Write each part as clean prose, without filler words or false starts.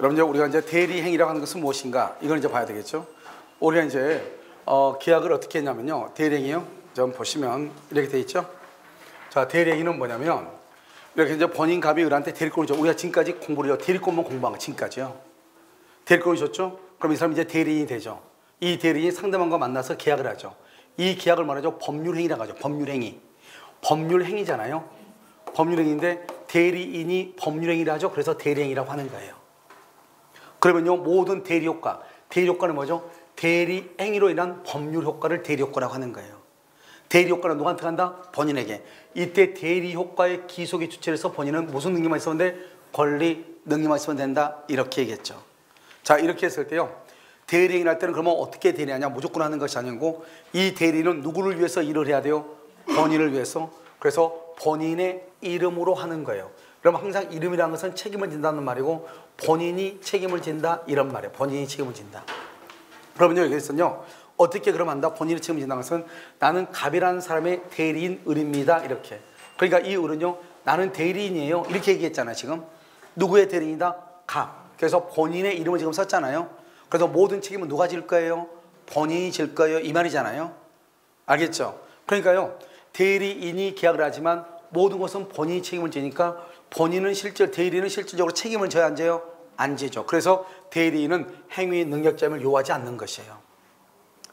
여러분, 이제 우리가 이제 대리행위라고 하는 것은 무엇인가? 이걸 이제 봐야 되겠죠. 우리가 이제 계약을 어떻게 했냐면요. 대리행위요. 좀 보시면 이렇게 돼 있죠. 자, 대리행위는 뭐냐면 이렇게 이제 본인 갑이 을한테 대리권을 줘. 우리가 지금까지 공부를 대리권만 공부한 거 지금까지요. 대리권을 줬죠. 그럼 이 사람이 이제 대리인이 되죠. 이 대리인이 상대방과 만나서 계약을 하죠. 이 계약을 말하죠. 법률행위라고 하죠. 법률행위. 법률행위잖아요. 법률행위인데 대리인이 법률행위를 하죠. 그래서 대리행위라고 하는 거예요. 그러면요, 모든 대리효과, 대리효과는 뭐죠? 대리행위로 인한 법률효과를 대리효과라고 하는 거예요. 대리효과는 누구한테 간다? 본인에게. 이때 대리효과의 기속의 주체를 해서 본인은 무슨 능력만 있으면 돼? 권리, 능력만 있으면 된다. 이렇게 얘기했죠. 자, 이렇게 했을 때요, 대리행위를 할 때는 그러면 어떻게 대리하냐? 무조건 하는 것이 아니고 이 대리는 누구를 위해서 일을 해야 돼요? 본인을 위해서. 그래서 본인의 이름으로 하는 거예요. 그럼 항상 이름이라는 것은 책임을 진다는 말이고 본인이 책임을 진다 이런 말이에요. 본인이 책임을 진다. 그러면요, 여기서는요, 어떻게 그럼 한다? 본인이 책임을 진다는 것은 나는 갑이라는 사람의 대리인 을입니다. 이렇게. 그러니까 이 을은요, 나는 대리인이에요. 이렇게 얘기했잖아요. 지금 누구의 대리인이다? 갑. 그래서 본인의 이름을 지금 썼잖아요. 그래서 모든 책임은 누가 질 거예요? 본인이 질 거예요. 이 말이잖아요. 알겠죠? 그러니까요, 대리인이 계약을 하지만 모든 것은 본인이 책임을 지니까 본인은 대리인은 실질적으로 책임을 져야 안 져요? 안 지죠. 그래서 대리인은 행위 능력자임을 요하지 않는 것이에요.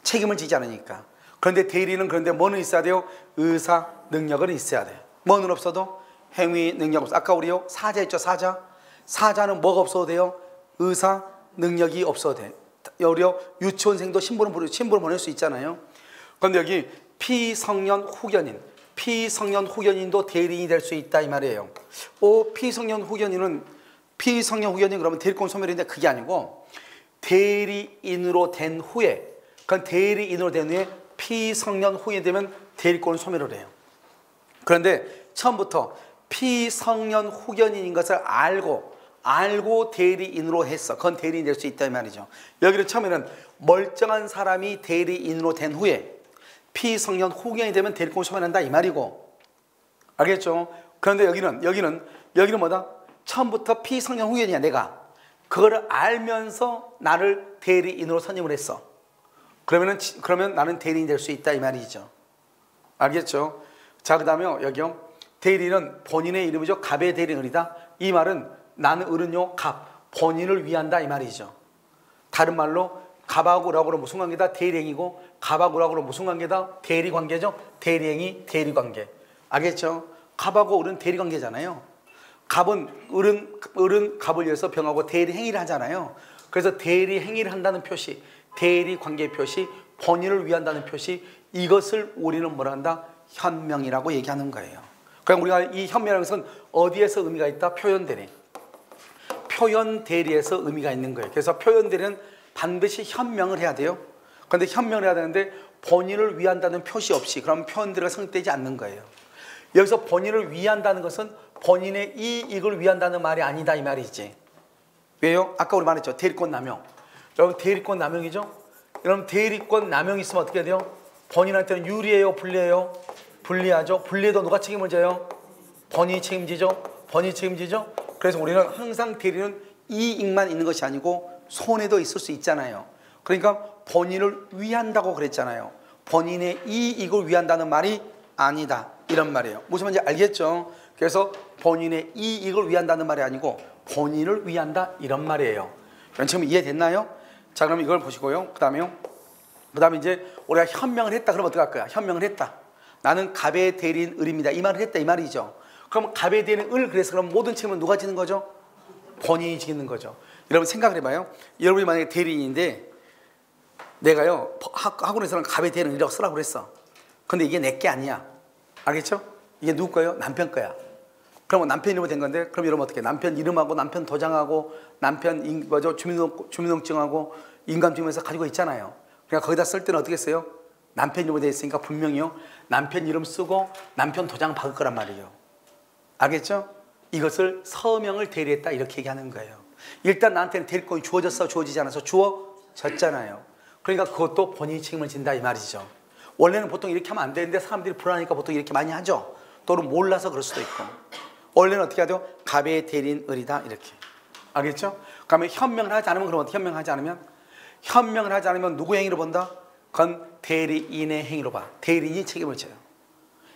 책임을 지지 않으니까. 그런데 대리인은 그런데 뭐는 있어야 돼요? 의사 능력은 있어야 돼요. 뭐는 없어도 행위 능력 없어. 아까 우리요 사자 했죠. 사자는 뭐가 없어도 돼요? 의사 능력이 없어도 돼. 우리요 유치원생도 신분을 보낼 수 있잖아요. 그런데 여기 피성년 후견인도 대리인이 될 수 있다 이 말이에요. 피성년 후견인 그러면 대리권 소멸인데 그게 아니고 대리인으로 된 후에 피성년 후에 되면 대리권 소멸을 해요. 그런데 처음부터 피성년 후견인인 것을 알고 대리인으로 했어. 그건 대리인이 될 수 있다 이 말이죠. 여기는 처음에는 멀쩡한 사람이 대리인으로 된 후에 피성년 후견이 되면 대리권 소멸한다 이 말이고, 알겠죠? 그런데 여기는 뭐다? 처음부터 피성년 후견이야. 내가 그거를 알면서 나를 대리인으로 선임을 했어. 그러면 나는 대리인이 될 수 있다 이 말이죠. 알겠죠? 자, 그 다음에 여기요, 대리인은 본인의 이름이죠. 갑의 대리인이다. 이 말은 나는 을은요 갑, 본인을 위한다 이 말이죠. 다른 말로 갑하고 을하고는 무슨 관계다? 대리행위고, 갑하고 을하고는 무슨 관계다? 대리관계죠. 대리행위, 대리관계. 알겠죠? 갑하고 을은 대리관계잖아요. 을은 갑을 위해서 병하고 대리행위를 하잖아요. 그래서 대리행위를 한다는 표시, 대리관계 표시, 본인을 위한다는 표시, 이것을 우리는 뭐라 한다? 현명이라고 얘기하는 거예요. 그러니까 우리가 이 현명이라는 것은 어디에서 의미가 있다? 표현대리. 표현대리에서 의미가 있는 거예요. 그래서 표현대리는 반드시 현명을 해야 돼요. 그런데 현명을 해야 되는데 본인을 위한다는 표시 없이 그럼 표현대리가 성립되지 않는 거예요. 여기서 본인을 위한다는 것은 본인의 이익을 위한다는 말이 아니다 이 말이지. 왜요? 아까 우리 말했죠. 대리권 남용. 여러분 대리권 남용이죠? 여러분 대리권 남용이 있으면 어떻게 돼요? 본인한테는 유리해요? 불리해요? 불리하죠. 불리해도 누가 책임을 져요? 본인이 책임지죠. 그래서 우리는 항상 대리는 이익만 있는 것이 아니고 손해도 있을 수 있잖아요. 그러니까 본인을 위한다고 그랬잖아요. 본인의 이익을 위한다는 말이 아니다 이런 말이에요. 무슨 말인지 알겠죠? 그래서 본인의 이익을 위한다는 말이 아니고 본인을 위한다 이런 말이에요. 지금 이해됐나요? 자, 그럼 이걸 보시고요. 그 다음에 이제 우리가 현명을 했다 그러면 어떻게 할 거야? 현명을 했다. 나는 갑의 대리인 을입니다. 이 말을 했다 이 말이죠. 그럼 갑의 대리인 을, 그래서 그럼 모든 책임은 누가 지는 거죠? 본인이 지는 거죠. 여러분 생각을 해봐요. 여러분이 만약에 대리인인데 내가요 학원에서는 갑의 대리인 을이라고 쓰라고 그랬어. 근데 이게 내 게 아니야. 알겠죠? 이게 누구 거예요? 남편 거야. 그러면 남편 이름으로 된 건데 그럼 여러분 어떻게 남편 이름하고 남편 도장하고 남편 주민등록증하고 인감증명서 가지고 있잖아요. 그러니까 거기다 쓸 때는 어떻게 써요? 남편 이름으로 되어 있으니까 분명히요 남편 이름 쓰고 남편 도장 박을 거란 말이에요. 알겠죠? 이것을 서명을 대리했다 이렇게 얘기하는 거예요. 일단 나한테는 대리권이 주어졌어? 주어지지 않아서? 주어졌잖아요. 그러니까 그것도 본인이 책임을 진다 이 말이죠. 원래는 보통 이렇게 하면 안 되는데 사람들이 불안하니까 보통 이렇게 많이 하죠. 또는 몰라서 그럴 수도 있고. 원래는 어떻게 하죠? 갑의 대리인 을이다 이렇게. 알겠죠? 그러면 현명을 하지 않으면 그러면 현명을 하지 않으면? 현명을 하지 않으면 누구 행위로 본다? 그건 대리인의 행위로 봐. 대리인이 책임을 져요.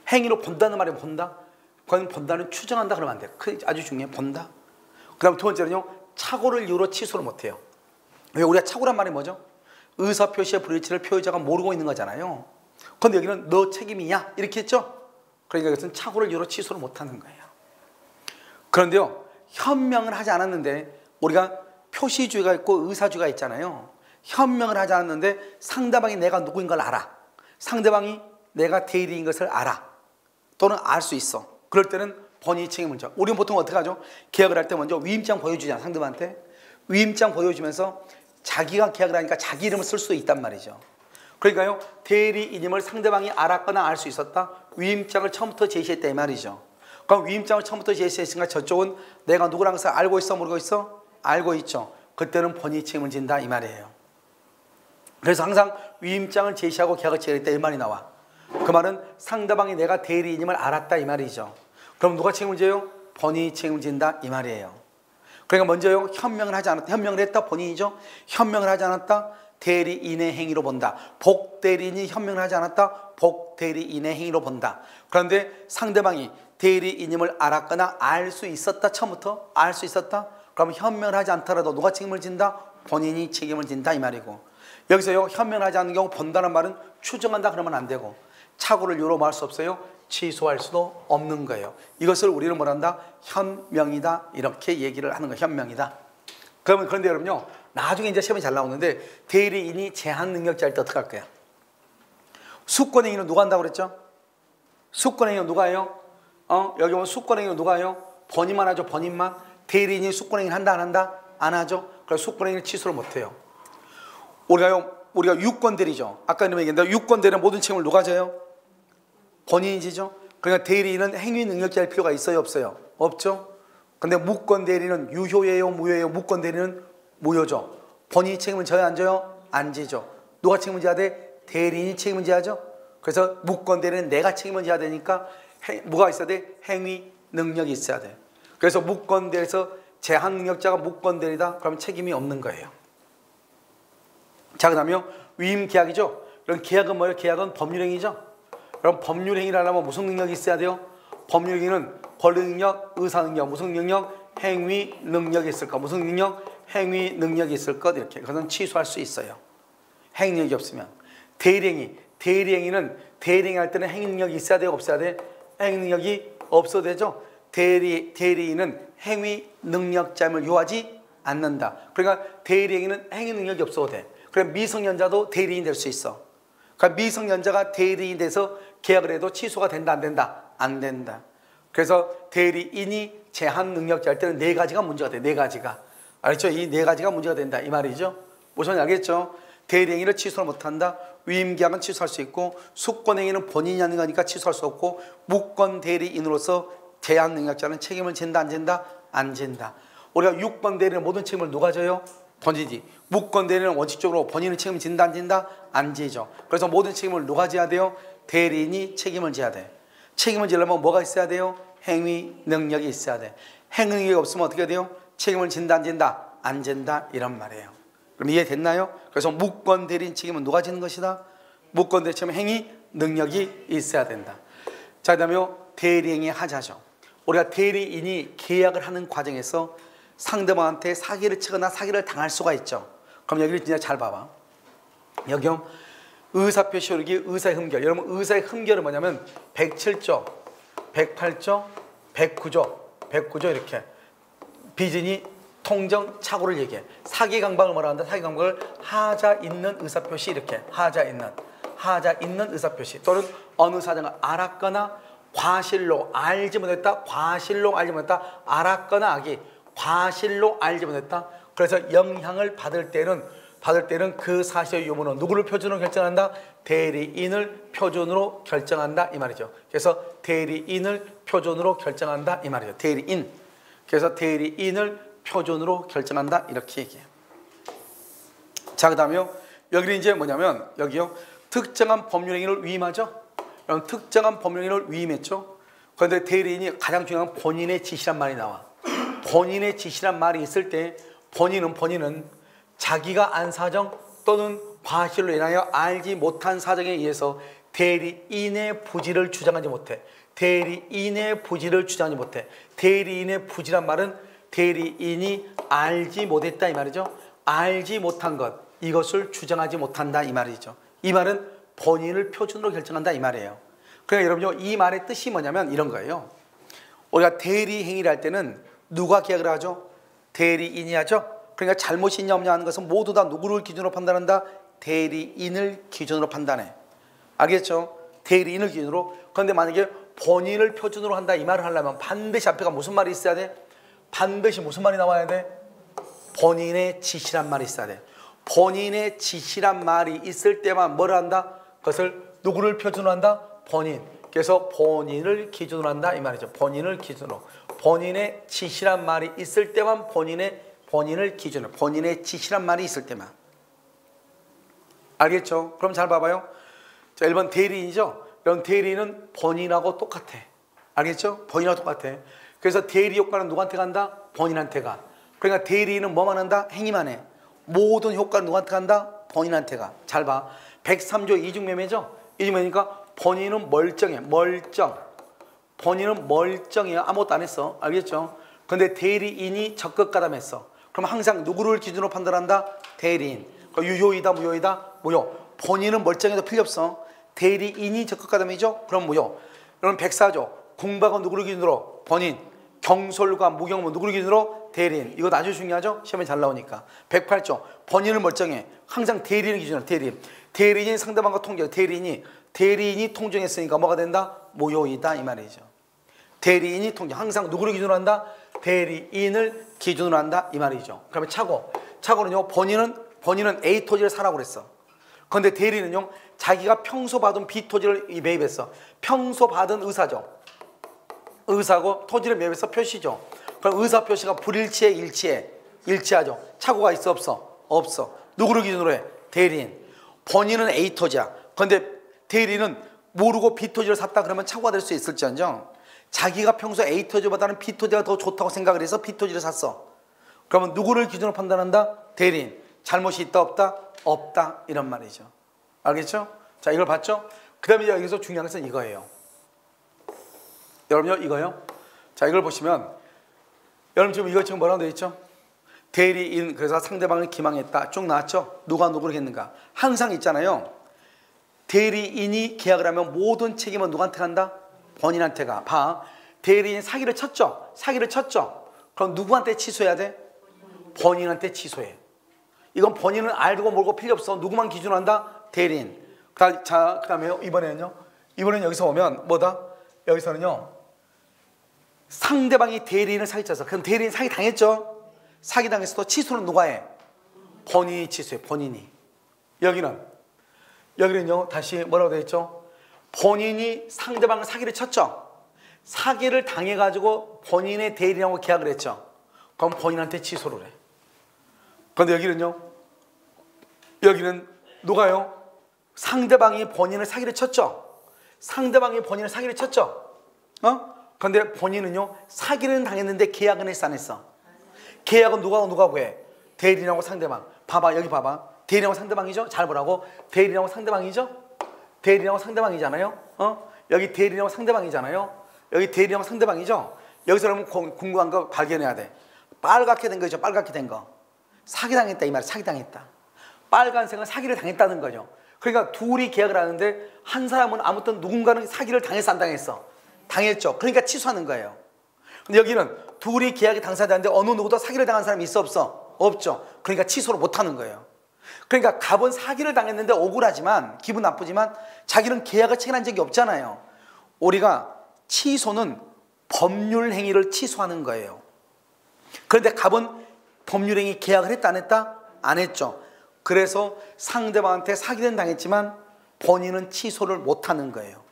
행위로 본다는 말이 본다? 그건 본다는 추정한다 그러면 안 돼. 그 아주 중요해. 본다. 그 다음 두 번째는요. 착오를 이유로 취소를 못해요. 왜? 우리가 착오란 말이 뭐죠? 의사표시의 불일치를 표의자가 모르고 있는 거잖아요. 그런데 여기는 너 책임이냐? 이렇게 했죠? 그러니까 이것은 착오를 이유로 취소를 못하는 거예요. 그런데요. 현명을 하지 않았는데 우리가 표시주의가 있고 의사주의가 있잖아요. 현명을 하지 않았는데 상대방이 내가 누구인 걸 알아. 상대방이 내가 대리인 것을 알아. 또는 알 수 있어. 그럴 때는 본인이 책임을 져. 우리는 보통 어떻게 하죠? 계약을 할 때 먼저 위임장 보여주잖아. 상대방한테. 위임장 보여주면서 자기가 계약을 하니까 자기 이름을 쓸 수도 있단 말이죠. 그러니까요. 대리인임을 상대방이 알았거나 알 수 있었다. 위임장을 처음부터 제시했다 이 말이죠. 그럼 위임장을 처음부터 제시했으니까 저쪽은 내가 누구라는 것을 알고 있어 모르고 있어? 알고 있죠. 그때는 본인이 책임을 진다 이 말이에요. 그래서 항상 위임장을 제시하고 계약을 체결했다 이 말이 나와. 그 말은 상대방이 내가 대리인임을 알았다 이 말이죠. 그럼 누가 책임을 져요? 본인이 책임을 진다 이 말이에요. 그러니까 먼저요. 현명을 하지 않았다. 현명을 했다 본인이죠. 현명을 하지 않았다. 대리인의 행위로 본다. 복대리인이 현명을 하지 않았다. 복대리인의 행위로 본다. 그런데 상대방이 대리인임을 알았거나 알 수 있었다. 처음부터 알 수 있었다. 그럼 현명을 하지 않더라도 누가 책임을 진다? 본인이 책임을 진다 이 말이고. 여기서요. 현명을 하지 않는 경우 본다는 말은 추정한다 그러면 안 되고 착오를 이유로 뭐 할 수 없어요? 취소할 수도 없는 거예요. 이것을 우리는 뭐란다? 현명이다 이렇게 얘기를 하는 거예요. 현명이다. 그런데 여러분요. 나중에 이제 시험이 잘 나오는데 대리인이 제한 능력자일 때 어떻게 할 거야? 수권행위는 누가 한다고 그랬죠? 수권행위는 누가 해요? 여기 보면 수권행위는 누가 해요? 본인만 하죠. 본인만. 대리인이 수권행위를 한다 안 한다? 안 하죠. 그래서 수권행위를 취소를 못해요. 우리가 유권대리죠. 아까 얘기했는데 유권대리는 모든 책임을 누가 져요? 본인이 지죠. 그러니까 대리인은 행위 능력자일 필요가 있어요 없어요? 없죠. 근데 무권대리는 유효예요 무효예요? 무권대리는 무효죠. 본인이 책임을 져요 안 져요? 안 지죠. 누가 책임을 져야 돼? 대리인이 책임을 져야죠. 그래서 무권대리는 내가 책임을 져야 되니까 뭐가 있어야 돼? 행위 능력이 있어야 돼. 그래서 무권대리에서 제한 능력자가 무권대리다 그러면 책임이 없는 거예요. 자, 그 다음에 위임계약이죠. 그럼 계약은 뭐예요? 계약은 법률행위죠. 그럼 법률행위를 하려면 무슨 능력이 있어야 돼요? 법률행위는 권리능력, 의사능력, 무슨 능력? 행위 능력이 있을까? 무슨 능력? 행위 능력이 있을 것 이렇게. 그것은 취소할 수 있어요. 행위 능력이 없으면. 대리행위는 대리행위 할 때는 행위 능력이 있어야 돼요? 없어야 돼? 행위 능력이 없어도 되죠. 대리인은 행위 능력자임을 요하지 않는다. 그러니까 대리행위는 행위 능력이 없어도 돼. 그럼 미성년자도 대리인 될 수 있어. 그러니까 미성년자가 대리인 돼서 계약을 해도 취소가 된다 안 된다? 안 된다. 그래서 대리인이 제한 능력자일 때는 네 가지가 문제가 돼. 네 가지가. 알겠죠? 이 네 가지가 문제가 된다 이 말이죠. 무슨 알겠죠? 대리행위를 취소를 못한다. 위임계약은 취소할 수 있고 수권행위는 본인이 하는 거니까 취소할 수 없고 무권 대리인으로서 제한 능력자는 책임을 진다 안 진다? 안 진다. 우리가 유권 대리는 모든 책임을 누가 져요? 본인이지. 무권 대리는 원칙적으로 본인은 책임을 진다 안 진다? 안 지죠. 그래서 모든 책임을 누가 져야 돼요? 대리인이 책임을 져야 돼. 책임을 지려면 뭐가 있어야 돼요? 행위 능력이 있어야 돼. 행위 능력이 없으면 어떻게 돼요? 책임을 진다 안 진다? 안 진다 이런 말이에요. 그럼 이해됐나요? 그래서 무권 대리인 책임은 누가 지는 것이다? 무권 대리 책임은 행위 능력이 있어야 된다. 자, 그 다음에 대리행위 하자죠. 우리가 대리인이 계약을 하는 과정에서 상대방한테 사기를 치거나 사기를 당할 수가 있죠. 그럼 여기를 진짜 잘 봐봐. 여기요. 의사표시 오르기 의사의 흠결. 여러분 의사의 흠결은 뭐냐면 107조, 108조, 109조 이렇게 비진이 통정 착오를 얘기해. 사기 강박을 뭐라 한다? 사기 강박을 하자 있는 의사표시 이렇게 하자 있는 의사표시 또는 어느 사정을 알았거나 과실로 알지 못했다. 과실로 알지 못했다. 알았거나 악이 과실로 알지 못했다. 그래서 영향을 받을 때는 그 사실의 유무는 누구를 표준으로 결정한다? 대리인을 표준으로 결정한다 이 말이죠. 그래서 대리인을 표준으로 결정한다 이 말이죠. 대리인. 그래서 대리인을 표준으로 결정한다 이렇게 얘기해요. 자, 그다음에요. 여기는 이제 뭐냐면 여기요. 특정한 법률행위를 위임하죠. 그럼 특정한 법률행위를 위임했죠. 그런데 대리인이 가장 중요한 본인의 지시란 말이 나와. 본인의 지시란 말이 있을 때 본인은 자기가 안 사정 또는 과실로 인하여 알지 못한 사정에 의해서 대리인의 부지를 주장하지 못해. 대리인의 부지를 주장하지 못해. 대리인의 부지란 말은 대리인이 알지 못했다 이 말이죠. 알지 못한 것, 이것을 주장하지 못한다 이 말이죠. 이 말은 본인을 표준으로 결정한다 이 말이에요. 그러니까 여러분요, 이 말의 뜻이 뭐냐면 이런 거예요. 우리가 대리 행위를 할 때는 누가 계약을 하죠? 대리인이 하죠. 그러니까 잘못이 있냐 없냐 하는 것은 모두 다 누구를 기준으로 판단한다? 대리인을 기준으로 판단해. 알겠죠? 대리인을 기준으로. 그런데 만약에 본인을 표준으로 한다 이 말을 하려면 반드시 앞에가 무슨 말이 있어야 돼? 반드시 무슨 말이 나와야 돼? 본인의 지시란 말이 있어야 돼. 본인의 지시란 말이 있을 때만 뭘 한다? 그것을 누구를 표준으로 한다? 본인. 그래서 본인을 기준으로 한다 이 말이죠. 본인을 기준으로. 본인의 지시란 말이 있을 때만 본인을 기준으로. 본인의 지시란 말이 있을 때만. 알겠죠? 그럼 잘 봐봐요. 자, 1번 대리인이죠. 이런 대리인은 본인하고 똑같아. 알겠죠? 본인하고 똑같아. 그래서 대리 효과는 누구한테 간다? 본인한테 가. 그러니까 대리인은 뭐만 한다? 행위만 해. 모든 효과는 누구한테 간다? 본인한테 가. 잘 봐. 103조 이중매매죠? 이중매매니까 본인은 멀쩡해. 멀쩡. 본인은 멀쩡해요. 아무것도 안 했어. 알겠죠? 근데 대리인이 적극 가담했어. 그럼 항상 누구를 기준으로 판단한다? 대리인. 유효이다 무효이다? 무효. 본인은 멀쩡해도 필요 없어. 대리인이 적극 가담이죠? 그럼 무효. 여러분 104조 공박은 누구를 기준으로? 본인. 경솔과 무경은 누구를 기준으로? 대리인. 이거 아주 중요하죠? 시험에 잘 나오니까. 108조 본인은 멀쩡해. 항상 대리인을 기준으로. 대리인이 상대방과 통제. 대리인이 통정했으니까 뭐가 된다? 무효이다 이 말이죠. 대리인이 통정. 항상 누구를 기준으로 한다? 대리인을 기준으로 한다 이 말이죠. 그러면 차고는요, 본인은 A 토지를 사라고 그랬어. 그런데 대리인은요, 자기가 평소 받은 B 토지를 매입했어. 평소 받은 의사죠. 의사고 토지를 매입해서 표시죠. 그럼 의사 표시가 불일치해, 일치하죠. 착오가 있어 없어? 없어. 누구를 기준으로 해? 대리인. 본인은 A 토지야. 그런데 대리인은 모르고 B 토지를 샀다 그러면 착오가 될 수 있을지언정 자기가 평소 A 토지보다는 B 토지가 더 좋다고 생각을 해서 B 토지를 샀어. 그러면 누구를 기준으로 판단한다? 대리인. 잘못이 있다 없다? 없다 이런 말이죠. 알겠죠? 자, 이걸 봤죠? 그 다음에 여기서 중요한 것은 이거예요. 여러분요, 이거요. 자, 이걸 보시면 여러분 지금 이거 지금 뭐라고 되어 있죠? 대리인. 그래서 상대방을 기망했다 쭉 나왔죠? 누가 누구를 했는가? 항상 있잖아요. 대리인이 계약을 하면 모든 책임은 누구한테 간다? 본인한테 가. 봐. 대리인 사기를 쳤죠? 그럼 누구한테 취소해야 돼? 본인한테 취소해. 이건 본인은 알고 모르고 필요 없어. 누구만 기준으로 한다? 대리인. 자, 그 다음에 이번에는 여기서 보면 뭐다? 여기서는요, 상대방이 대리인을 사기쳤어. 그럼 대리인 사기 당했죠? 사기 당했어도 취소는 누가 해? 본인이 취소해. 본인이. 여기는요, 다시 뭐라고 되어 있죠? 본인이 상대방을 사기를 쳤죠? 사기를 당해가지고 본인의 대리인하고 계약을 했죠? 그럼 본인한테 취소를 해. 그런데 여기는 누가요? 상대방이 본인을 사기를 쳤죠? 그런데 본인은요, 사기는 당했는데 계약은 했어 안 했어? 계약은 누가 구해? 대리인하고 상대방. 봐봐, 여기 봐봐. 대리인하고 상대방이죠? 잘 보라고. 대리인하고 상대방이죠? 대리인하고 상대방이잖아요. 여기 대리인하고 상대방이잖아요. 여기 대리인하고 상대방이죠? 여기서 그러면 궁금한 거 발견해야 돼. 빨갛게 된 거죠. 빨갛게 된 거. 사기당했다 이 말이야. 사기당했다. 빨간색은 사기를 당했다는 거죠. 그러니까 둘이 계약을 하는데 한 사람은 아무튼 누군가는 사기를 당했어 안 당했어? 당했죠. 그러니까 취소하는 거예요. 근데 여기는 둘이 계약이 당사자인데 어느 누구도 사기를 당한 사람이 있어 없어? 없죠. 그러니까 취소를 못하는 거예요. 그러니까 갑은 사기를 당했는데 억울하지만 기분 나쁘지만 자기는 계약을 체결한 적이 없잖아요. 우리가 취소는 법률 행위를 취소하는 거예요. 그런데 갑은 법률 행위 계약을 했다 안 했다? 안 했죠. 그래서 상대방한테 사기는 당했지만 본인은 취소를 못하는 거예요.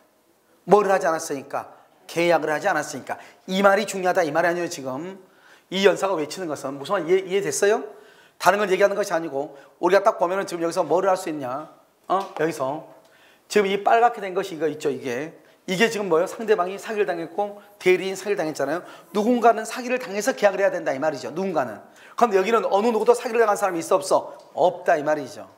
뭘 하지 않았으니까? 계약을 하지 않았으니까. 이 말이 중요하다 이 말이 아니에요. 지금 이 연사가 외치는 것은 무슨 말 이해됐어요? 다른 걸 얘기하는 것이 아니고 우리가 딱 보면은 지금 여기서 뭐를 할 수 있냐? 여기서 지금 이 빨갛게 된 것이 이거 있죠. 이게 이게 지금 뭐예요? 상대방이 사기를 당했고 대리인 사기를 당했잖아요. 누군가는 사기를 당해서 계약을 해야 된다 이 말이죠. 누군가는. 그럼 여기는 어느 누구도 사기를 당한 사람이 있어 없어? 없다 이 말이죠.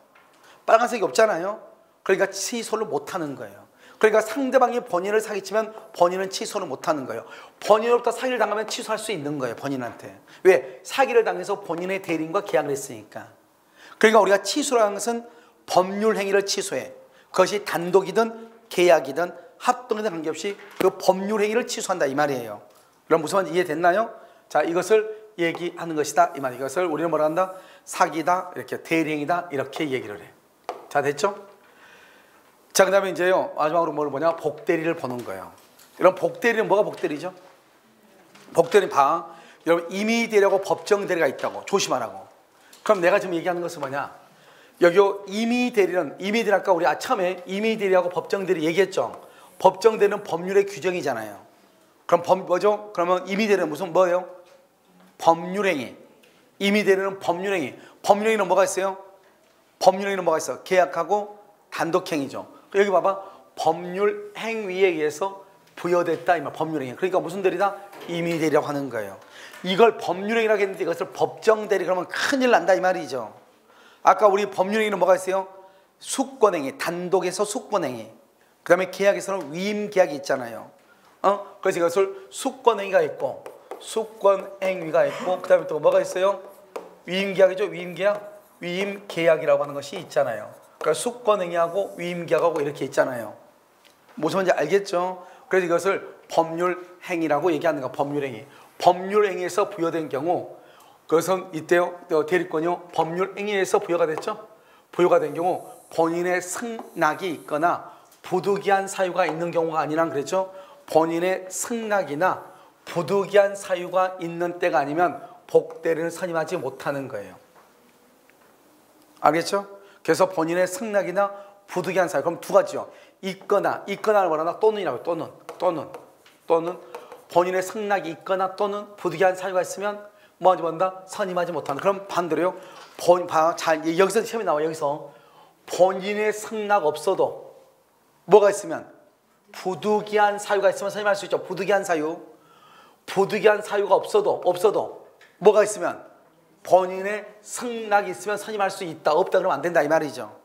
빨간색이 없잖아요. 그러니까 취소를 못하는 거예요. 그러니까 상대방이 본인을 사기치면 본인은 취소를 못하는 거예요. 본인으로부터 사기를 당하면 취소할 수 있는 거예요. 본인한테. 왜? 사기를 당해서 본인의 대리인과 계약을 했으니까. 그러니까 우리가 취소라는 것은 법률 행위를 취소해. 그것이 단독이든 계약이든 합동이든 관계없이 그 법률 행위를 취소한다 이 말이에요. 그럼 무슨 말인지 이해됐나요? 자, 이것을 얘기하는 것이다 이 말이에요. 이것을 우리는 뭐라 한다? 사기다, 이렇게 대리행위다 이렇게 얘기를 해. 자, 됐죠? 자, 그 다음에 이제요 마지막으로 뭘 보냐? 복대리를 보는 거예요. 여러분 복대리는 뭐가 복대리죠? 복대리는 봐. 여러분 임의대리하고 법정대리가 있다고 조심하라고. 그럼 내가 지금 얘기하는 것은 뭐냐? 여기 임의대리는 임의대리 아까 우리 처음에 임의대리하고 법정대리 얘기했죠. 법정대리는 법률의 규정이잖아요. 그럼 뭐죠? 그러면 임의대리는 무슨 뭐예요? 법률행위. 임의대리는 법률행위. 법률행위는 뭐가 있어요? 법률행위는 뭐가 있어? 계약하고 단독행위죠. 여기 봐봐. 법률행위에 의해서 부여됐다 이 말. 법률행위. 그러니까 무슨 대리다? 임의대리라고 하는 거예요. 이걸 법률행위라고 했는데 이것을 법정대리 그러면 큰일 난다 이 말이죠. 아까 우리 법률행위는 뭐가 있어요? 수권행위. 단독에서 수권행위. 그 다음에 계약에서는 위임계약이 있잖아요. 그래서 이것을 수권행위가 있고 수권행위가 있고 그 다음에 또 뭐가 있어요? 위임계약이죠. 위임계약. 위임계약이라고 하는 것이 있잖아요. 그러니까 수권행위하고 위임계약하고 이렇게 있잖아요. 무슨 말인지 알겠죠? 그래서 이것을 법률행위라고 얘기하는 거야. 법률행위. 법률행위에서 부여된 경우 그것은 이때요 대리권이요 법률행위에서 부여가 됐죠. 부여가 된 경우 본인의 승낙이 있거나 부득이한 사유가 있는 경우가 아니란 그랬죠. 본인의 승낙이나 부득이한 사유가 있는 때가 아니면 복대리는 선임하지 못하는 거예요. 알겠죠? 그래서 본인의 승낙이나 부득이한 사유 그럼 두 가지요. 있거나를 말하나 또는이라고 또는 본인의 승낙이 있거나 또는 부득이한 사유가 있으면 뭐하지 못한다? 선임하지 못한다. 그럼 반대로요. 잘 여기서 시험이 나와. 여기서 본인의 승낙 없어도 뭐가 있으면 부득이한 사유가 있으면 선임할 수 있죠. 부득이한 사유가 없어도 뭐가 있으면 본인의 승낙이 있으면 선임할 수 있다. 없다 그러면 안 된다 이 말이죠.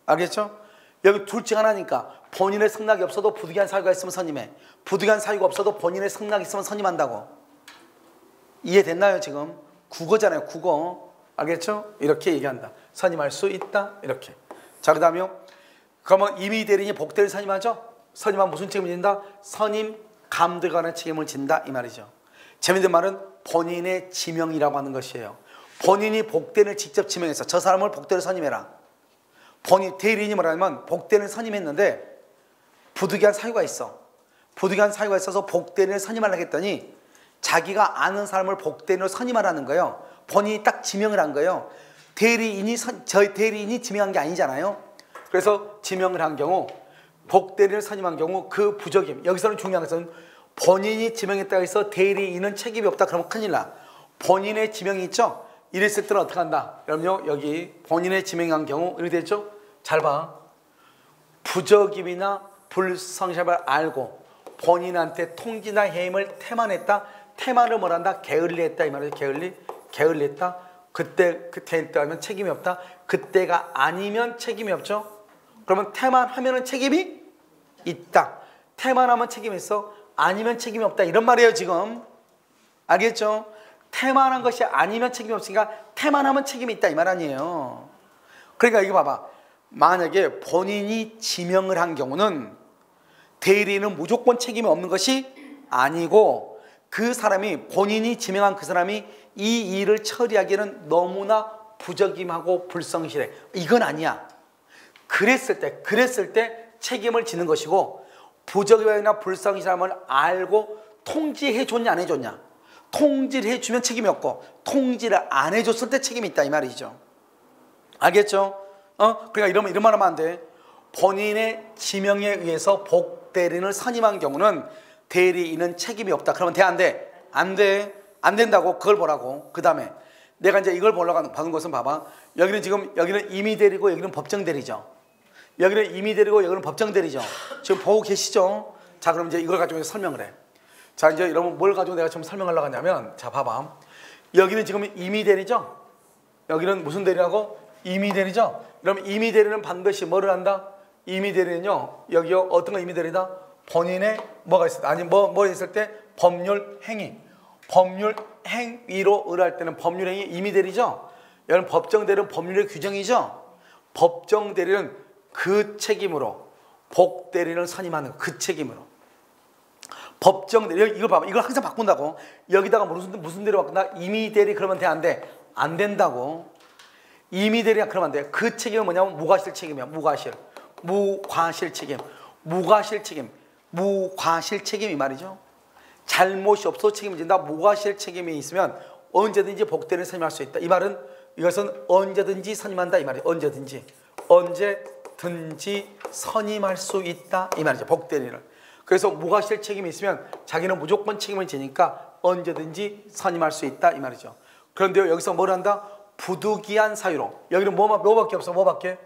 알겠죠? 여기 둘 중 하나니까 본인의 승낙이 없어도 부득이한 사유가 있으면 선임해. 부득이한 사유가 없어도 본인의 승낙이 있으면 선임한다고. 이해됐나요 지금? 국어잖아요 국어. 알겠죠? 이렇게 얘기한다. 선임할 수 있다 이렇게. 자, 그 다음에요. 그러면 임의대리인이 복대리를 선임하죠? 선임하면 무슨 책임을 진다? 선임 감독에 관한 책임을 진다 이 말이죠. 재밌는 말은 본인의 지명이라고 하는 것이에요. 본인이 복대리를 직접 지명해서 저 사람을 복대리로 선임해라. 대리인이 뭐라면 복대리를 선임했는데 부득이한 사유가 있어. 부득이한 사유가 있어서 복대리를 선임하려고 했더니 자기가 아는 사람을 복대리로 선임하라는 거예요. 본인이 딱 지명을 한 거예요. 저희 대리인이 지명한 게 아니잖아요. 그래서 지명을 한 경우 복대리를 선임한 경우 그 부적임. 여기서는 중요한 것은 본인이 지명했다고 해서 대리인은 책임이 없다 그러면 큰일 나. 본인의 지명이 있죠. 이랬을 때는 어떻게 한다? 그럼요 여기 본인의 지명한 경우 이렇게 됐죠. 잘 봐. 부적임이나 불성실함을 알고 본인한테 통지나 해임을 태만했다. 태만을 뭐란다? 게을리했다 이 말이에요. 게을리했다. 그때 하면 책임이 없다. 그때가 아니면 책임이 없죠. 그러면 태만하면은 책임이 있다. 태만하면 책임이 있어. 아니면 책임이 없다. 이런 말이에요 지금. 알겠죠? 태만한 것이 아니면 책임이 없으니까 태만하면 책임이 있다 이 말 아니에요. 그러니까 이거 봐봐. 만약에 본인이 지명을 한 경우는 대리인은 무조건 책임이 없는 것이 아니고 그 사람이 본인이 지명한 그 사람이 이 일을 처리하기에는 너무나 부적임하고 불성실해. 이건 아니야. 그랬을 때 책임을 지는 것이고 부적임이나 불성실함을 알고 통지해 줬냐 안 해줬냐. 통지를 해주면 책임이 없고 통지를 안 해줬을 때 책임이 있다 이 말이죠. 알겠죠? 그러니까 이런 말 하면 안 돼. 본인의 지명에 의해서 복대리인을 선임한 경우는 대리인은 책임이 없다. 그러면 돼 안 돼? 안 돼. 안 된다고. 그걸 보라고. 그 다음에 내가 이제 이걸 보려고 하는 것은 봐봐. 여기는 임의대리고 여기는 법정대리죠. 여기는 임의대리고 여기는 법정대리죠. 지금 보고 계시죠? 자, 그럼 이제 이걸 가지고 설명을 해. 자, 이제 여러분 뭘 가지고 내가 지금 설명하려고 하냐면, 자, 봐봐. 여기는 지금 임의대리죠? 여기는 무슨 대리라고? 임의대리죠? 그럼 임의대리는 반드시 뭐를 한다? 임의대리는요, 여기요, 어떤 거 임의대리다? 본인의 뭐가 있을 때, 아니, 뭐 있을 때? 법률 행위. 법률 행위로 의뢰할 때는 법률 행위 임의대리죠? 여기는 법정대리는 법률의 규정이죠? 법정대리는 그 책임으로 복대리를 선임하는 그 책임으로. 법정대리, 이거 봐봐. 이걸 항상 바꾼다고. 여기다가 무슨 대리 바꾼다? 임의대리 그러면 돼, 안 돼? 안 된다고. 임의대리야 그러면 안 돼. 그 책임은 뭐냐면 무과실 책임이야. 무과실 책임. 무과실 책임. 무과실 책임 이 말이죠. 잘못이 없어 책임을 진다. 무과실 책임이 있으면 언제든지 복대리를 선임할 수 있다. 이 말은 이것은 언제든지 선임한다 이 말이에요. 언제든지 선임할 수 있다 이 말이죠. 복대리를. 그래서 무과실 책임이 있으면 자기는 무조건 책임을 지니까 언제든지 선임할 수 있다 이 말이죠. 그런데 여기서 뭘 한다? 부득이한 사유로. 여기는 뭐밖에 없어? 뭐밖에?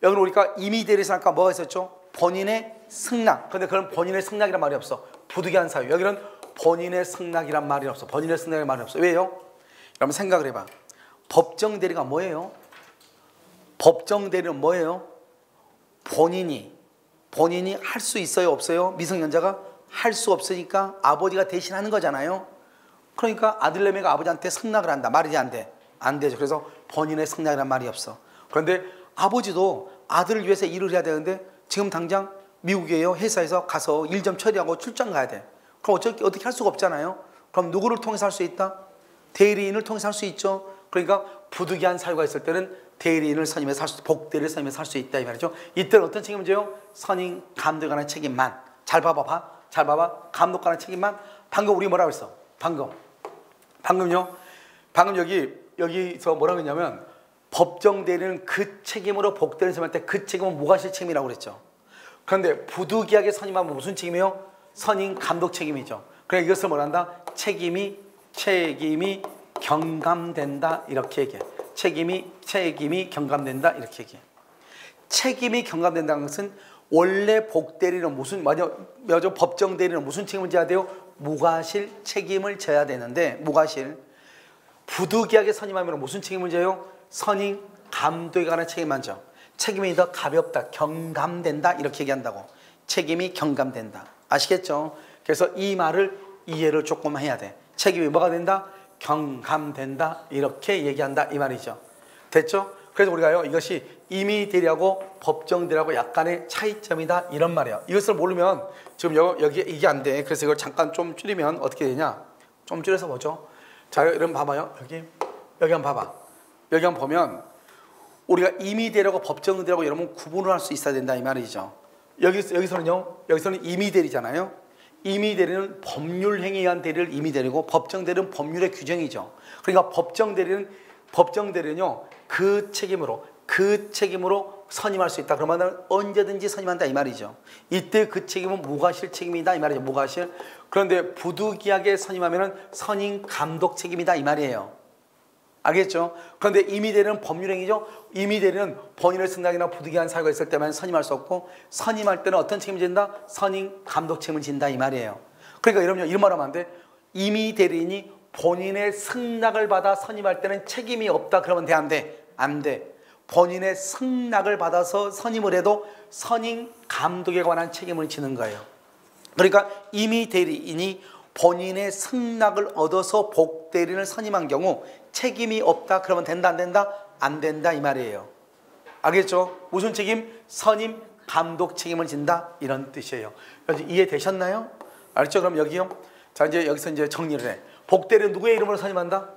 여기는 우리가 임의대리에서 아까 뭐가 있었죠? 본인의 승낙. 그런데 그런 본인의 승낙이란 말이 없어. 부득이한 사유. 여기는 본인의 승낙이란 말이 없어. 본인의 승낙이란 말이 없어. 왜요? 여러분 생각을 해봐. 법정대리가 뭐예요? 법정대리는 뭐예요? 본인이 할 수 있어요? 없어요? 미성년자가 할 수 없으니까 아버지가 대신하는 거잖아요. 그러니까 아들내미가 아버지한테 승낙을 한다. 말이지 안 돼? 안 되죠. 그래서 본인의 승낙이란 말이 없어. 그런데 아버지도 아들을 위해서 일을 해야 되는데 지금 당장 미국에요. 회사에서 가서 일 좀 처리하고 출장 가야 돼. 그럼 어떻게 할 수가 없잖아요. 그럼 누구를 통해서 할 수 있다? 대리인을 통해서 할 수 있죠. 그러니까 부득이한 사유가 있을 때는 대리인을 선임해서 복대리를 선임해서 할 수 있다 이 말이죠. 이때는 어떤 책임을 져요? 선임 감독에 관한 책임만. 잘 봐봐. 감독 관한 책임만. 방금 우리 뭐라고 했어? 방금요. 방금 여기서 뭐라고 했냐면 법정대리는 그 책임으로 복대리를 선임할 때 그 책임은 무과실 책임이라고 그랬죠. 그런데 부득이하게 선임하면 무슨 책임이요? 선임 감독 책임이죠. 그러니까 이것을 뭐란다? 책임이 경감된다 이렇게 얘기해. 책임이 경감된다 이렇게 얘기해. 책임이 경감된다는 것은 원래 복대리는 먼저 법정대리는 무슨 책임을 져야 돼요? 무과실 책임을 져야 되는데 무과실. 부득이하게 선임하면 무슨 책임을 져요? 선임 감독에 관한 책임만 져. 책임이 더 가볍다, 경감된다 이렇게 얘기한다고. 책임이 경감된다. 아시겠죠? 그래서 이 말을 이해를 조금 해야 돼. 책임이 뭐가 된다? 경감된다 이렇게 얘기한다 이 말이죠. 됐죠? 그래서 우리가요 이것이 임의대리하고 법정대리하고 약간의 차이점이다 이런 말이에요. 이것을 모르면 지금 여기 이게 안 돼. 그래서 이걸 잠깐 좀 줄이면 어떻게 되냐? 좀 줄여서 보죠. 자, 여러분 봐봐요. 여기 한번 봐봐. 여기 한번 보면 우리가 임의대리하고 법정대리하고 여러분 구분을 할 수 있어야 된다 이 말이죠. 여기서는 임의대리잖아요. 임의대리는 법률 행위에 의한 대리를 임의대리고 법정대리는 법률의 규정이죠. 그러니까 법정대리는요 그 책임으로 선임할 수 있다. 그러면 언제든지 선임한다 이 말이죠. 이때 그 책임은 무과실 책임이다 이 말이죠. 무과실. 그런데 부득이하게 선임하면 선임 감독 책임이다 이 말이에요. 알겠죠? 그런데 임의대리는 법률행위죠. 임의대리는 본인의 승낙이나 부득이한 사유가 있을 때만 선임할 수 없고 선임할 때는 어떤 책임을 진다? 선임 감독 책임을 진다 이 말이에요. 그러니까 여러분 이런 말 하면 안 돼. 임의대리인이 본인의 승낙을 받아 선임할 때는 책임이 없다 그러면 돼? 안 돼? 안 돼. 본인의 승낙을 받아서 선임을 해도 선임 감독에 관한 책임을 지는 거예요. 그러니까 임의대리인이 본인의 승낙을 얻어서 복대리인을 선임한 경우 책임이 없다 그러면 된다 안 된다? 안 된다 이 말이에요. 알겠죠? 무슨 책임? 선임 감독 책임을 진다 이런 뜻이에요. 이해되셨나요? 알았죠? 그럼 여기요. 자, 이제 여기서 이제 정리를 해. 복대리는 누구의 이름으로 선임한다?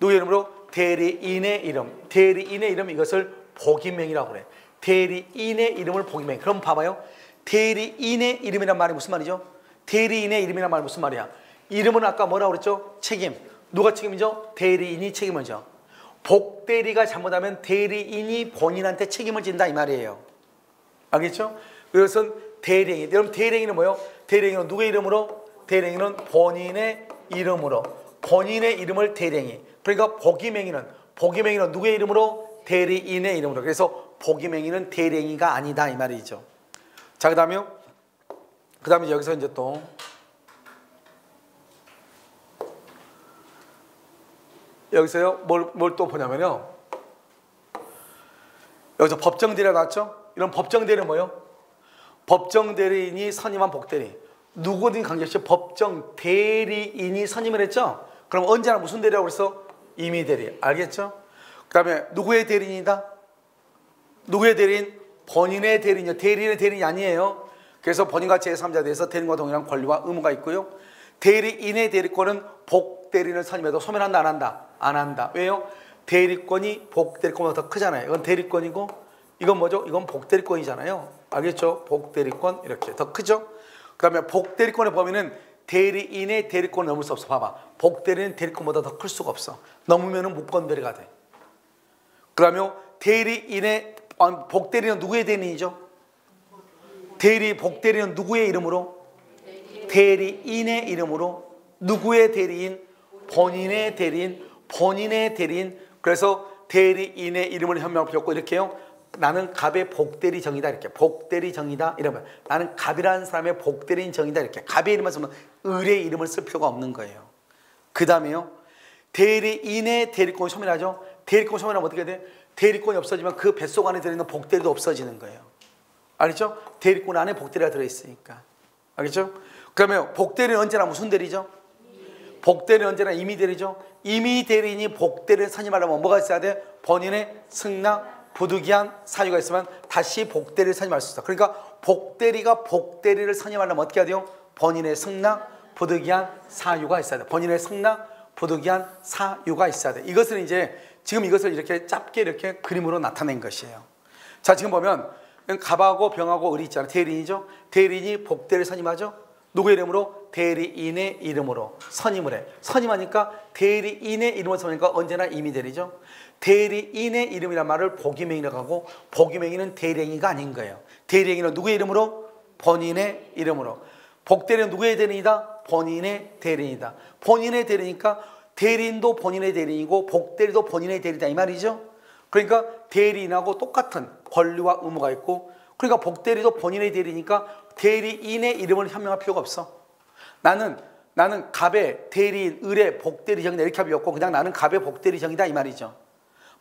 누구의 이름으로? 대리인의 이름. 대리인의 이름 이것을 복임명이라고 그래. 대리인의 이름을 복임명. 그럼 봐봐요. 대리인의 이름이란 말이 무슨 말이죠? 대리인의 이름이란 말이 무슨 말이야? 이름은 아까 뭐라고 그랬죠? 책임. 누가 책임이죠? 대리인이 책임을 져. 복대리가 잘못하면 대리인이 본인한테 책임을 진다 이 말이에요. 알겠죠? 그것은 대리인. 여러분 대리인은 뭐예요? 대리인은 누구의 이름으로? 대리인은 본인의 이름으로. 본인의 이름을 대리인. 그러니까 복임행위는 누구의 이름으로? 대리인의 이름으로. 그래서 복임 행위는 대리행위가 아니다 이 말이죠. 자, 그다음에 여기서 이제 또 여기서요 뭘 또 보냐면요. 여기서 법정대리가 나왔죠. 이런 법정대리는 뭐예요? 법정대리인이 선임한 복대리. 누구든 관계없이 법정대리인이 선임을 했죠. 그럼 언제나 무슨 대리라고 그랬어? 임의대리. 알겠죠? 그 다음에 누구의 대리인이다? 누구의 대리인? 본인의 대리인이요. 대리인의 대리인이 아니에요. 그래서 본인과 제3자에 대해서 대리인과 동일한 권리와 의무가 있고요. 대리인의 대리권은 복대리인을 선임해도 소멸한다 안 한다? 안 한다. 왜요? 대리권이 복대리권보다 더 크잖아요. 이건 대리권이고 이건 뭐죠? 이건 복대리권이잖아요. 알겠죠? 복대리권 이렇게 더 크죠? 그 다음에 복대리권의 범위는 대리인의 대리권을 넘을 수 없어. 봐봐. 복대리인 대리권보다 더 클 수가 없어. 넘으면 무권대리가 돼. 그 다음에 대리인의 복대리인은 누구의 대리인이죠? 복대리인은 누구의 이름으로? 대리인의 이름으로. 누구의 대리인? 본인의 대리인. 본인의 대리인. 그래서 대리인의 이름을 현명하게 줬고 이렇게요. 나는 갑의 복대리 정이다 이렇게. 복대리 정이다 이러면 나는 갑이라는 사람의 복대리인 정이다 이렇게. 갑의 이름을 쓰면 을의 이름을 쓸 필요가 없는 거예요. 그 다음에요. 대리인의 대리권이 소멸하죠. 대리권 소멸하면 어떻게 돼? 대리권이 없어지면 그 뱃속 안에 들어있는 복대리도 없어지는 거예요. 알겠죠? 대리권 안에 복대리가 들어있으니까. 알겠죠? 그러면 복대리는 언제나 무슨 대리죠? 복대리는 언제나 임의대리죠. 임의대리인이 복대리를 선임하려면 뭐가 있어야 돼? 본인의 승낙, 부득이한 사유가 있으면 다시 복대리를 선임할 수 있어. 그러니까 복대리가 복대리를 선임하려면 어떻게 해야 돼요? 본인의 승낙, 부득이한 사유가 있어야 돼. 본인의 승낙, 부득이한 사유가 있어야 돼. 이것을 이제 지금 이것을 이렇게 짧게 이렇게 그림으로 나타낸 것이에요. 자, 지금 보면 갑하고 병하고 을이 있잖아요. 대리인이죠. 대리인이 복대리를 선임하죠. 누구의 이름으로? 대리인의 이름으로 선임을 해. 선임하니까 대리인의 이름을 선임하니까 언제나 임의대리죠. 대리인의 이름이란 말을 복임행위라고 하고 복임행위는 대리행위가 아닌 거예요. 대리행위는 누구의 이름으로? 본인의 이름으로. 복대리는 누구의 대리인이다? 본인의 대리인이다. 본인의 대리니까 대리인도 본인의 대리인이고 복대리도 본인의 대리다 이 말이죠. 그러니까 대리인하고 똑같은 권리와 의무가 있고 그러니까 복대리도 본인의 대리니까 대리인의 이름을 현명할 필요가 없어. 나는 갑의 대리인, 을의 복대리 정이다 이렇게 할 필요 없고 그냥 나는 갑의 복대리 정이다 이 말이죠.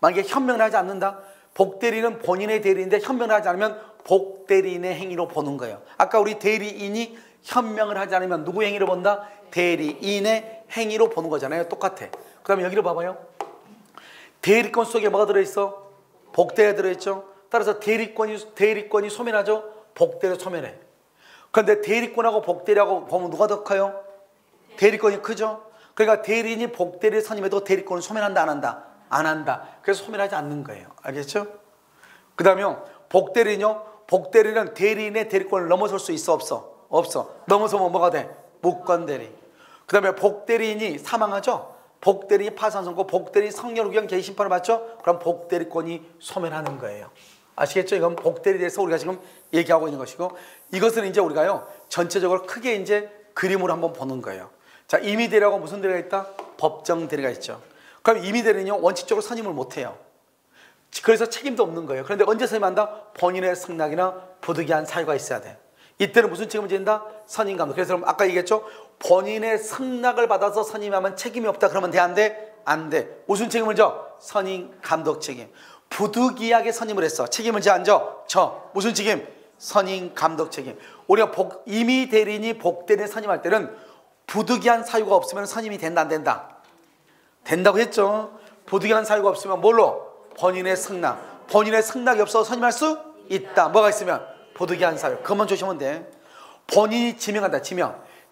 만약에 현명을 하지 않는다. 복대리는 본인의 대리인데 현명을 하지 않으면 복대리인의 행위로 보는 거예요. 아까 우리 대리인이 현명을 하지 않으면 누구의 행위로 본다? 대리인의 행위로 보는 거잖아요. 똑같아. 그 다음에 여기를 봐봐요. 대리권 속에 뭐가 들어있어? 복대리가 들어있죠. 따라서 대리권이 소멸하죠. 복대리 소멸해. 그런데 대리권하고 복대리하고 보면 누가 더 커요? 대리권이 크죠. 그러니까 대리인이 복대리를 선임해도 대리권은 소멸한다 안 한다? 안 한다. 그래서 소멸하지 않는 거예요. 알겠죠? 그 다음에 복대리는 대리인의 대리권을 넘어설 수 있어 없어? 없어. 넘어서면 뭐가 돼? 무권대리. 그 다음에 복대리인이 사망하죠. 복대리인이 파산선고 복대리인 성렬우경 개심판을 받죠. 그럼 복대리권이 소멸하는 거예요. 아시겠죠? 이건 복대리에 대해서 우리가 지금 얘기하고 있는 것이고 이것은 이제 우리가요 전체적으로 크게 이제 그림으로 한번 보는 거예요. 자, 임의대리하고 무슨 대리가 있다? 법정대리가 있죠. 그럼 임의대리는요 원칙적으로 선임을 못해요. 그래서 책임도 없는 거예요. 그런데 언제 선임한다? 본인의 승낙이나 부득이한 사유가 있어야 돼. 이때는 무슨 책임을 진다? 선임감독. 그래서 아까 얘기했죠. 본인의 승낙을 받아서 선임하면 책임이 없다. 그러면 돼? 안 돼? 안 돼. 무슨 책임을 져? 선임감독 책임. 부득이하게 선임을 했어. 책임을 져? 안 져? 져. 무슨 책임? 선임감독 책임. 우리가 임의대리인이 복대리인 선임할 때는 부득이한 사유가 없으면 선임이 된다 안 된다? 된다고 했죠. 부득이한 사유가 없으면 뭘로? 본인의 승낙. 본인의 승낙이 없어서 선임할 수 있다. 뭐가 있으면? 부득이한 사유. 그것만 조심하면 돼. 본인이 지명한다.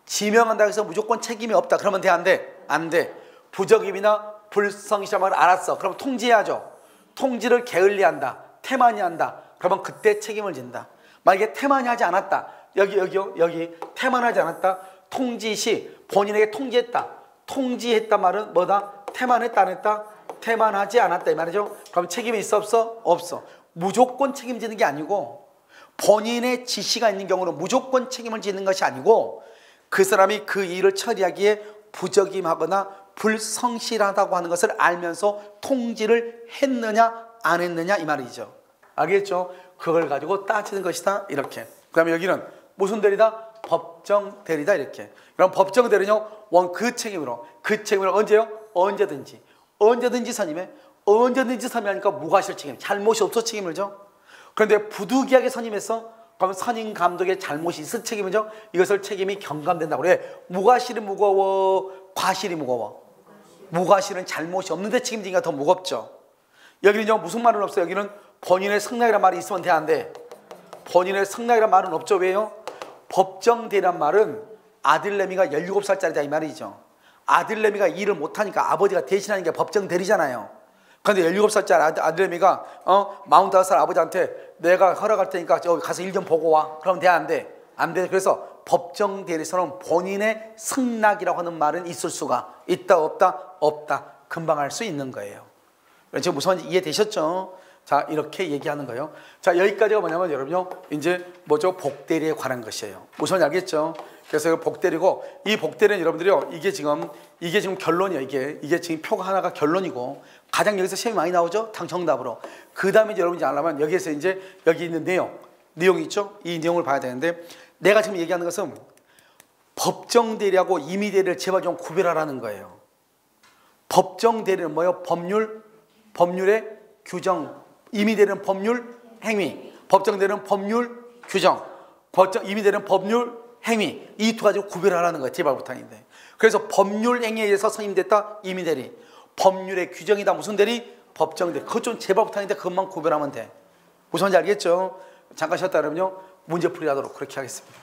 지명한다 해서 무조건 책임이 없다. 그러면 돼? 안 돼? 안 돼. 부적임이나 불성실함을 알았어. 그럼 통지해야죠. 통지를 게을리한다. 태만히 한다. 그러면 그때 책임을 진다. 만약에 태만히 하지 않았다. 여기 태만하지 않았다. 통지 시 본인에게 통지했다. 통지했단 말은 뭐다? 태만했다 안 했다? 태만하지 않았다 이 말이죠. 그럼 책임이 있어 없어? 없어. 무조건 책임지는 게 아니고 본인의 지시가 있는 경우는 무조건 책임을 지는 것이 아니고 그 사람이 그 일을 처리하기에 부적임하거나 불성실하다고 하는 것을 알면서 통지를 했느냐 안 했느냐 이 말이죠. 알겠죠? 그걸 가지고 따지는 것이다. 이렇게. 그 다음에 여기는 무슨 대리다? 법정 대리다. 이렇게. 그럼 법정 대리는요, 그 책임으로 언제요? 언제든지 선임해. 언제든지 선임하니까 무과실 책임, 잘못이 없어 책임을 져. 그런데 부득이하게 선임했어? 그러면 선임 감독의 잘못이 있을 책임이죠. 이것을 책임이 경감된다고 그래. 무과실이 무거워, 과실이 무거워? 무과실은 잘못이 없는데 책임지기가 더 무겁죠. 여기는요, 무슨 말은 없어요. 여기는 본인의 승낙이라는 말이 있으면 돼, 안 돼? 본인의 승낙이라는 말은 없죠. 왜요? 법정대리란 말은 아들내미가 17살짜리다 이 말이죠. 아들내미가 일을 못하니까 아버지가 대신하는 게 법정대리잖아요. 그런데 17살짜리 아들내미가 45살 아버지한테 내가 허락할 테니까 저기 가서 일 좀 보고 와. 그러면 돼, 안 돼? 안 돼. 그래서 법정대리에서는 본인의 승낙이라고 하는 말은 있을 수가 있다, 없다? 없다. 금방 할 수 있는 거예요. 지금 무슨 말인지 이해되셨죠? 자, 이렇게 얘기하는 거예요. 자, 여기까지가 뭐냐면 여러분요, 이제 뭐죠? 복대리에 관한 것이에요. 무슨 말인지 알겠죠? 그래서 복대리고, 이 복대리는 여러분들이요, 이게 지금 결론이에요. 이게 지금 표가 하나가 결론이고, 가장 여기서 시험이 많이 나오죠? 정답으로. 그 다음에 여러분이 알려면 여기에서 이제 여기 있는 내용이 있죠? 이 내용을 봐야 되는데, 내가 지금 얘기하는 것은 법정대리하고 임의대리를 제발 좀 구별하라는 거예요. 법정대리는 뭐예요? 법률의 규정. 임의대리는 법률, 행위. 법정대리는 법률, 규정. 임의대리는 법률, 행위. 이 두 가지로 구별하라는 거예요. 제발 부탁인데. 그래서 법률 행위에 의해서 선임됐다, 임의대리. 법률의 규정이다, 무슨 대리? 법정대리. 그것 좀 제발 부탁인데 그것만 구별하면 돼. 무슨 말인지 알겠죠? 잠깐 쉬었다 그러면요, 문제풀이 하도록 그렇게 하겠습니다.